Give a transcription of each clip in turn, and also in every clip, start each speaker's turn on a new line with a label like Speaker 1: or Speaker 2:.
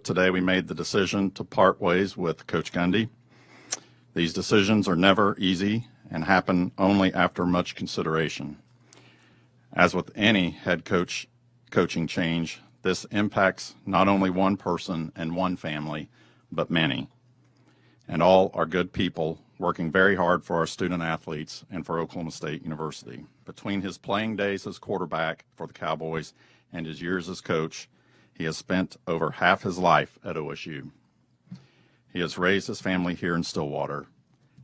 Speaker 1: today we made the decision to part ways with Coach Gundy. These decisions are never easy and happen only after much consideration. As with any head coaching change, this impacts not only one person and one family, but many. And all are good people working very hard for our student athletes and for Oklahoma State University. Between his playing days as quarterback for the Cowboys and his years as coach, he has spent over half his life at OSU. He has raised his family here in Stillwater.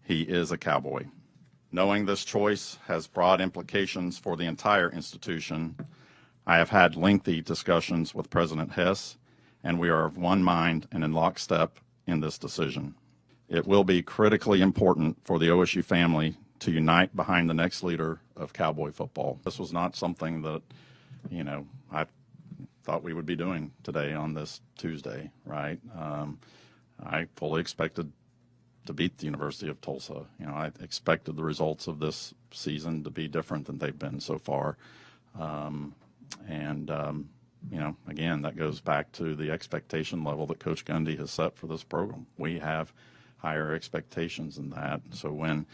Speaker 1: He is a Cowboy. Knowing this choice has broad implications for the entire institution, I have had lengthy discussions with President Hess, and we are of one mind and in lockstep in this decision. It will be critically important for the OSU family to unite behind the next leader of Cowboy football. This was not something that, I thought we would be doing today on this Tuesday, right? I fully expected to beat the University of Tulsa. I expected the results of this season to be different than they've been so far. Again, that goes back to the expectation level that Coach Gundy has set for this program. We have higher expectations than that. So when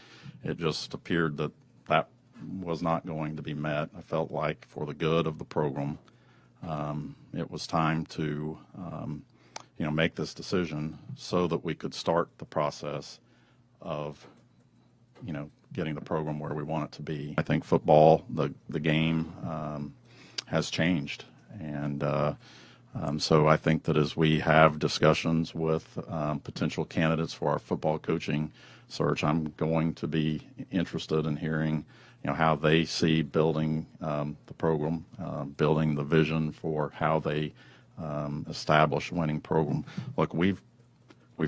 Speaker 1: it just appeared that that was not going to be met, I felt like for the good of the program, it was time to, make this decision so that we could start the process of, getting the program where we want it to be. I think football, the game, has changed. And so I think that as we have discussions with potential candidates for our football coaching search, I'm going to be interested in hearing, how they see building the program, building the vision for how they establish a winning program. Look, we've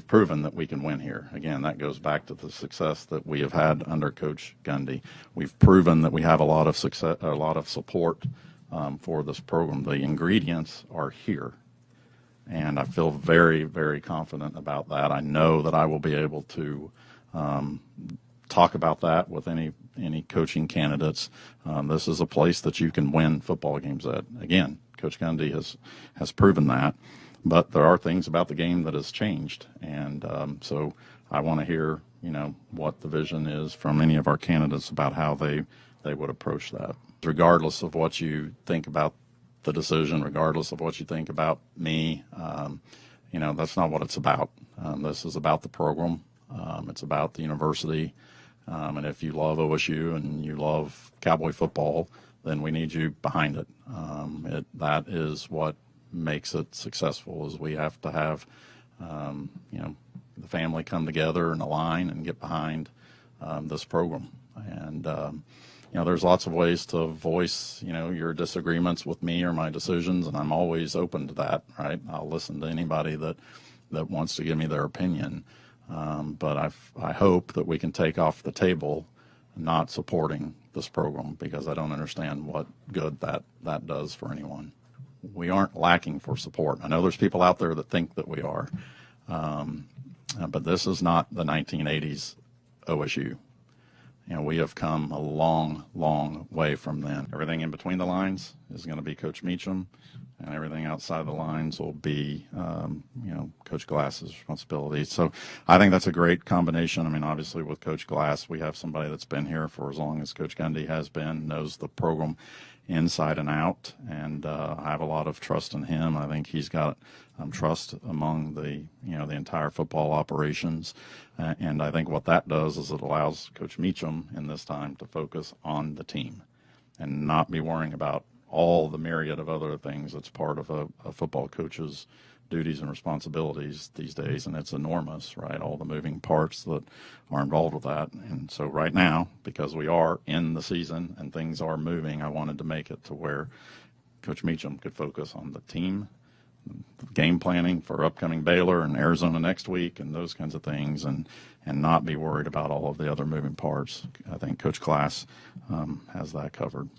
Speaker 1: proven that we can win here. Again, that goes back to the success that we have had under Coach Gundy. We've proven that we have a lot of success, a lot of support for this program. The ingredients are here, and I feel very, very confident about that. I know that I will be able to talk about that with any coaching candidates. This is a place that you can win football games at. Again, Coach Gundy has proven that, but there are things about the game that has changed, and so I want to hear what the vision is from any of our candidates about how they would approach that. Regardless of what you think about the decision, regardless of what you think about me, that's not what it's about. This is about the program. It's about the university. And if you love OSU and you love Cowboy football, then we need you behind it. That is what makes it successful, is we have to have, the family come together and align and get behind this program. And, there's lots of ways to voice, your disagreements with me or my decisions, and I'm always open to that, right? I'll listen to anybody that wants to give me their opinion. But I hope that we can take off the table not supporting this program, because I don't understand what good that does for anyone. We aren't lacking for support. I know there's people out there that think that we are, but this is not the 1980s OSU. We have come a long, long way from then. Everything in between the lines is going to be Coach Meacham, and everything outside the lines will be, Coach Glass's responsibility. So I think that's a great combination. I mean, obviously with Coach Glass, we have somebody that's been here for as long as Coach Gundy has been, knows the program inside and out, and I have a lot of trust in him. I think he's got trust among the entire football operations, and I think what that does is it allows Coach Meacham in this time to focus on the team and not be worrying about all the myriad of other things that's part of a football coach's duties and responsibilities these days, and it's enormous, right? All the moving parts that are involved with that. And so right now, because we are in the season and things are moving, I wanted to make it to where Coach Meacham could focus on the team, game planning for upcoming Baylor and Arizona next week and those kinds of things, and not be worried about all of the other moving parts. I think Coach Glass has that covered.